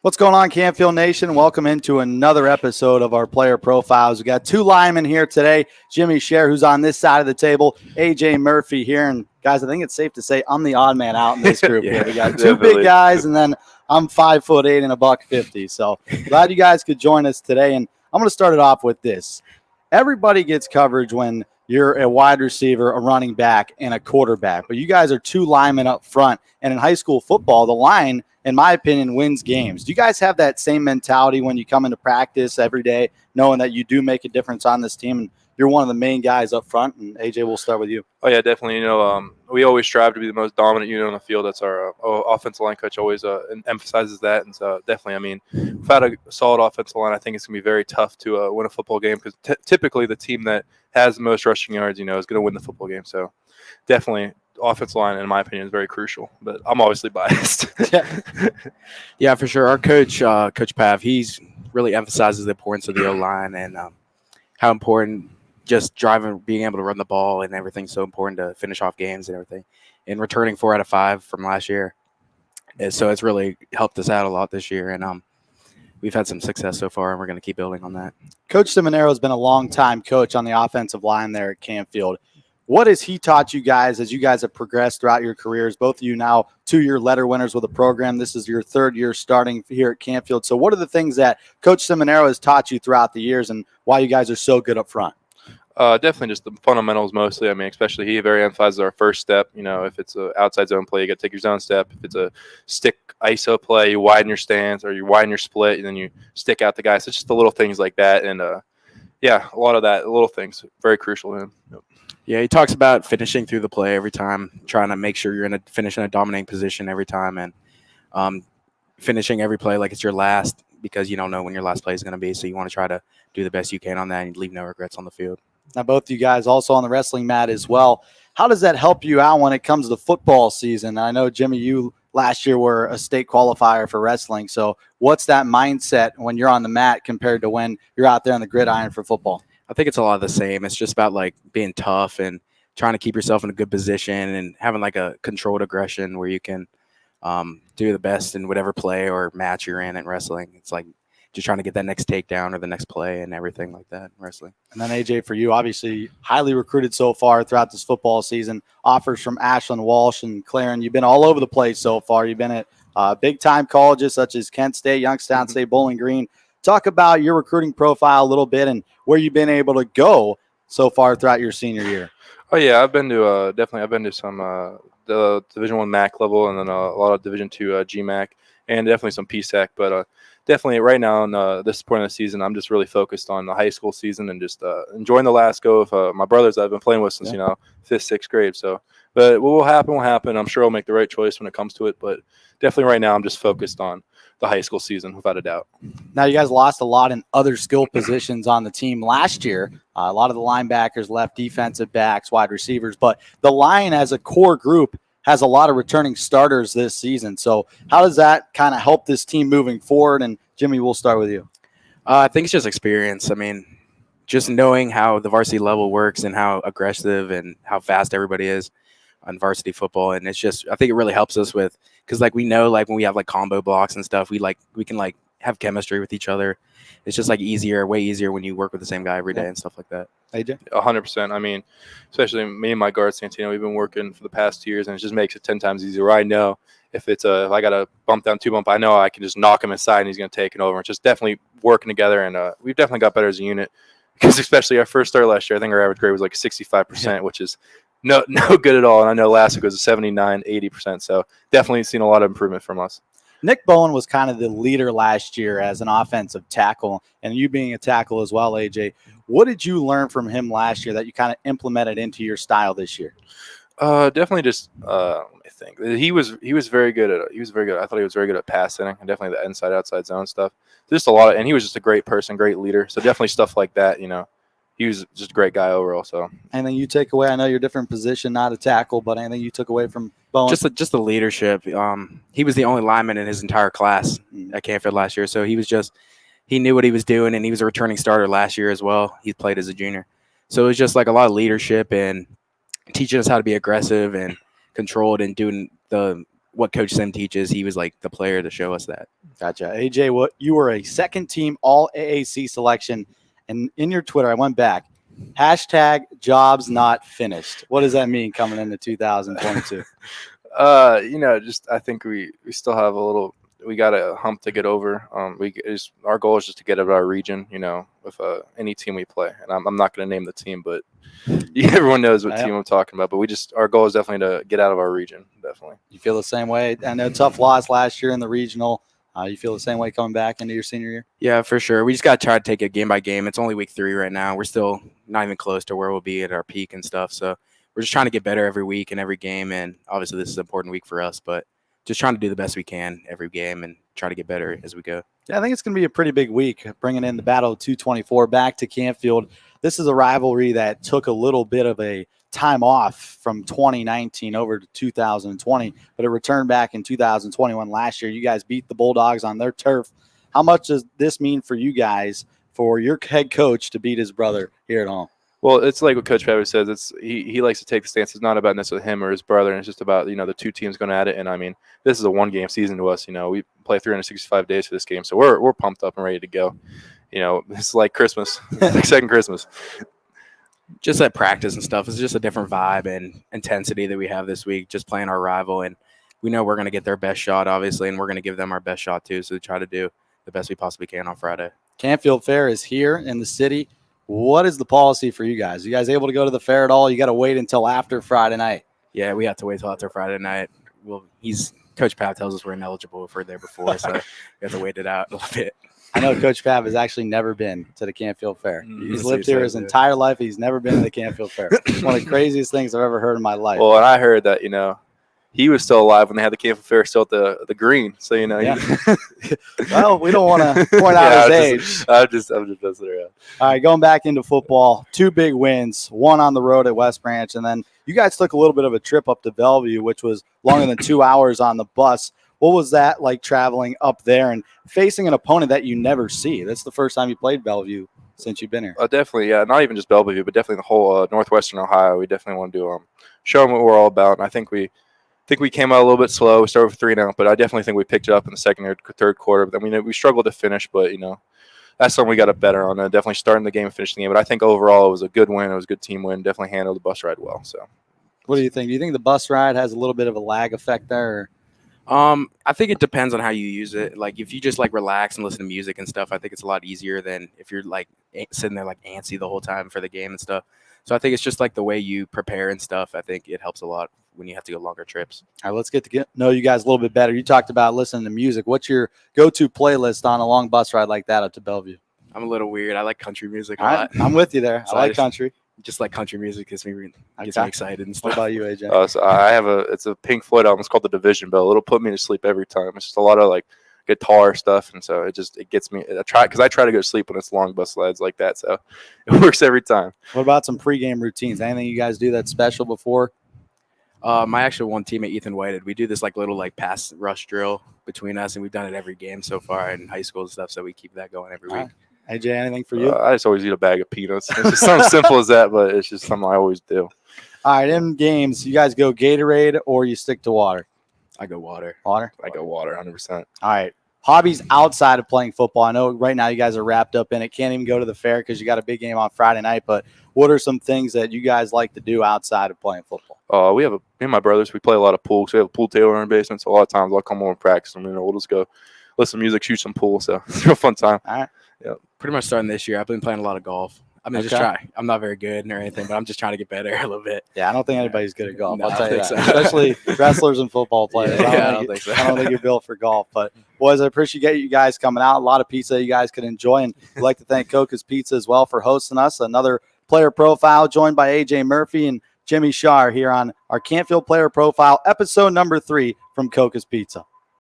What's going on, Canfield Nation? Welcome into another episode of our player profiles. We got two linemen here today. Jimmy Scharrer, who's on this side of the table, AJ Murphy here. And guys, I think it's safe to say I'm the odd man out in this group here. We got two big guys, and then I'm 5'8" and $150. So glad you guys could join us today. And I'm going to start it off with this. Everybody gets coverage when you're a wide receiver, a running back, and a quarterback. But you guys are two linemen up front. And in high school football, the line, in my opinion, wins games. Do you guys have that same mentality when you come into practice every day, knowing that you do make a difference on this team and you're one of the main guys up front? And AJ, we'll start with you. Oh yeah, definitely. We always strive to be the most dominant unit on the field. That's our offensive line coach always emphasizes that. And so definitely, without a solid offensive line, I think it's going to be very tough to win a football game because typically the team that has the most rushing yards, is going to win the football game. So definitely, offensive line, in my opinion, is very crucial. But I'm obviously biased. Yeah, for sure. Our coach, Coach Pav, he's really emphasizes the importance of the O-line and how important just being able to run the ball and everything's so important to finish off games and everything. And returning 4 out of 5 from last year. And so it's really helped us out a lot this year. And we've had some success so far, and we're going to keep building on that. Coach Seminaro has been a long-time coach on the offensive line there at Canfield. What has he taught you guys as you guys have progressed throughout your careers? Both of you now 2-year letter winners with the program. This is your 3rd year starting here at Canfield. So what are the things that Coach Seminaro has taught you throughout the years and why you guys are so good up front? Definitely just the fundamentals mostly. Especially he very emphasizes our first step. If it's an outside zone play, you got to take your zone step. If it's a stick ISO play, you widen your stance or you widen your split, and then you stick out the guy. So it's just the little things like that. And, a lot of that, little things, very crucial to him. Yep. Yeah, he talks about finishing through the play every time, trying to make sure you're finish in a dominating position every time, and finishing every play like it's your last because you don't know when your last play is going to be. So you want to try to do the best you can on that and leave no regrets on the field. Now, both of you guys also on the wrestling mat as well. How does that help you out when it comes to football season? I know, Jimmy, you last year were a state qualifier for wrestling. So what's that mindset when you're on the mat compared to when you're out there on the gridiron for football? I think it's a lot of the same. It's just about being tough and trying to keep yourself in a good position and having a controlled aggression where you can do the best in whatever play or match you're in wrestling. It's just trying to get that next takedown or the next play and everything like that in wrestling. And then AJ, for you, obviously highly recruited so far throughout this football season. Offers from Ashland, Walsh, and Claren. You've been all over the place so far. You've been at big-time colleges such as Kent State, Youngstown State, Bowling Green. Talk about your recruiting profile a little bit and where you've been able to go so far throughout your senior year. Oh yeah, I've been to some the Division I MAC level and then a lot of Division II GMAC and definitely some PSAC. But definitely right now in this point of the season, I'm just really focused on the high school season and just enjoying the last go of my brothers that I've been playing with since 5th, 6th grade. So, but what will happen. I'm sure I'll make the right choice when it comes to it. But definitely right now, I'm just focused on the high school season, without a doubt. Now, you guys lost a lot in other skill positions on the team last year. A lot of the linebackers left, defensive backs, wide receivers. But the line as a core group has a lot of returning starters this season. So how does that kind of help this team moving forward? And, Jimmy, we'll start with you. I think it's just experience. Just knowing how the varsity level works and how aggressive and how fast everybody is on varsity football. And it's just, I think it really helps us because we know when we have combo blocks and stuff, we can have chemistry with each other. It's just way easier when you work with the same guy every day and stuff like that. AJ? 100%. Especially me and my guard Santino, we've been working for the past 2 years, and it just makes it 10 times easier. I know if I got a bump down 2 bump, I know I can just knock him inside and he's going to take it over. It's just definitely working together, and we've definitely got better as a unit because especially our first start last year, I think our average grade was 65%, which is no good at all. And I know last week was 79, 80%. So definitely seen a lot of improvement from us. Nick Bowen was kind of the leader last year as an offensive tackle, and you being a tackle as well, AJ. What did you learn from him last year that you kind of implemented into your style this year? Definitely just I think he was very good at I thought he was very good at passing and definitely the inside outside zone stuff. Just a lot of, and he was just a great person, great leader. So definitely stuff like that, He was just a great guy overall. So anything you take away? I know you're different position, not a tackle, but anything you took away from Bowen? Just the leadership. He was the only lineman in his entire class at Canfield last year, so he knew what he was doing, and he was a returning starter last year as well. He played as a junior, so it was just a lot of leadership and teaching us how to be aggressive and controlled and doing what Coach Sim teaches. He was like the player to show us that. Gotcha. AJ, you were a second team all AAC selection. And in your Twitter, I went back. Hashtag jobs not finished. What does that mean coming into 2022? Just I think we still have a little. We got a hump to get over. Our goal is just to get out of our region. With any team we play, and I'm not going to name the team, but everyone knows what team I'm talking about. But our goal is definitely to get out of our region. Definitely. You feel the same way? I know tough loss last year in the regional. You feel the same way coming back into your senior year? Yeah, for sure. We just got to try to take it game by game. It's only week 3 right now. We're still not even close to where we'll be at our peak and stuff. So we're just trying to get better every week and every game. And obviously this is an important week for us, but just trying to do the best we can every game and try to get better as we go. Yeah, I think it's going to be a pretty big week, bringing in the Battle of 224 back to Canfield. This is a rivalry that took a little bit of a time off from 2019 over to 2020, but it returned back in 2021 last year. You guys beat the Bulldogs on their turf. How much does this mean for you guys, for your head coach to beat his brother here at home? Well, it's like what Coach Pepper says. He likes to take the stance. It's not about necessarily him or his brother, and it's just about the two teams going at it. And I mean, this is a 1-game season to us. We play 365 days for this game, so we're pumped up and ready to go. It's like Christmas, it's like second Christmas. Just at practice and stuff, it's just a different vibe and intensity that we have this week. Just playing our rival, and we know we're going to get their best shot, obviously, and we're going to give them our best shot too. So we try to do the best we possibly can on Friday. Canfield Fair is here in the city. What is the policy for you guys? You guys able to go to the fair at all? You got to wait until after Friday night. Yeah, we have to wait till after Friday night. Well, Coach Pav tells us we're ineligible if we're there before, so we have to wait it out a little bit. I know Coach Pav has actually never been to the Canfield Fair. He's lived here his entire life. He's never been to the Canfield Fair. One of the craziest things I've ever heard in my life. Well, and I heard that, he was still alive when they had the Canfield Fair still at the green. So, Yeah. Well, we don't want to point out his age. I'm just messing around. All right, going back into football, 2 big wins, one on the road at West Branch, and then you guys took a little bit of a trip up to Bellevue, which was longer than 2 hours on the bus. What was that like traveling up there and facing an opponent that you never see? That's the first time you played Bellevue since you've been here. Definitely, yeah. Not even just Bellevue, but definitely the whole northwestern Ohio. We definitely want to show them what we're all about. And I think we came out a little bit slow. We started with 3-0, but I definitely think we picked it up in the second or third quarter. But we struggled to finish, but that's something we got to better on. Definitely starting the game and finishing the game. But I think overall it was a good win. It was a good team win. Definitely handled the bus ride well. So, what do you think? Do you think the bus ride has a little bit of a lag effect there? Or? I think it depends on how you use it. Like if you just like relax and listen to music and stuff, I think it's a lot easier than if you're like sitting there like antsy the whole time for the game and stuff. So I think it's just like the way you prepare and stuff. I think it helps a lot when you have to go longer trips. All right, let's get to know you guys a little bit better. You talked about listening to music. What's your go-to playlist on a long bus ride like that up to Bellevue? I'm a little weird. I like country music a lot. I'm with you there. So I like country. Just like country music gets me excited and stuff. What about you, AJ? So I have it's a Pink Floyd album. It's called The Division Bell. It'll put me to sleep every time. It's just a lot of like guitar stuff, and so it gets me. I try to go to sleep when it's long bus rides like that. So it works every time. What about some pregame routines? Anything you guys do that's special before? My actual one teammate, Ethan Whited, we do this like little like pass rush drill between us, and we've done it every game so far in high school and stuff. So we keep that going every week. Right. AJ, anything for you? I just always eat a bag of peanuts. It's just something simple as that, but it's just something I always do. All right, in games, you guys go Gatorade or you stick to water? I go water. Water? I go water, 100%. All right. Hobbies outside of playing football. I know right now you guys are wrapped up in it. Can't even go to the fair because you got a big game on Friday night. But what are some things that you guys like to do outside of playing football? Me and my brothers, we play a lot of pool. So we have a pool table in our basement. So a lot of times I'll come home and practice. We'll just go listen to music, shoot some pool. So it's a real fun time. All right. Yeah. Pretty much starting this year, I've been playing a lot of golf. Just trying. I'm not very good or anything, but I'm just trying to get better a little bit. Yeah, I don't think anybody's good at golf. No, I'll tell you that. so. Especially wrestlers and football players. Yeah, I don't think you're built for golf. But, boys, I appreciate you guys coming out. A lot of pizza you guys could enjoy. And we'd like to thank Coca's Pizza as well for hosting us. Another player profile joined by AJ Murphy and Jimmy Scharrer here on our Canfield Player Profile, episode number 3 from Coca's Pizza.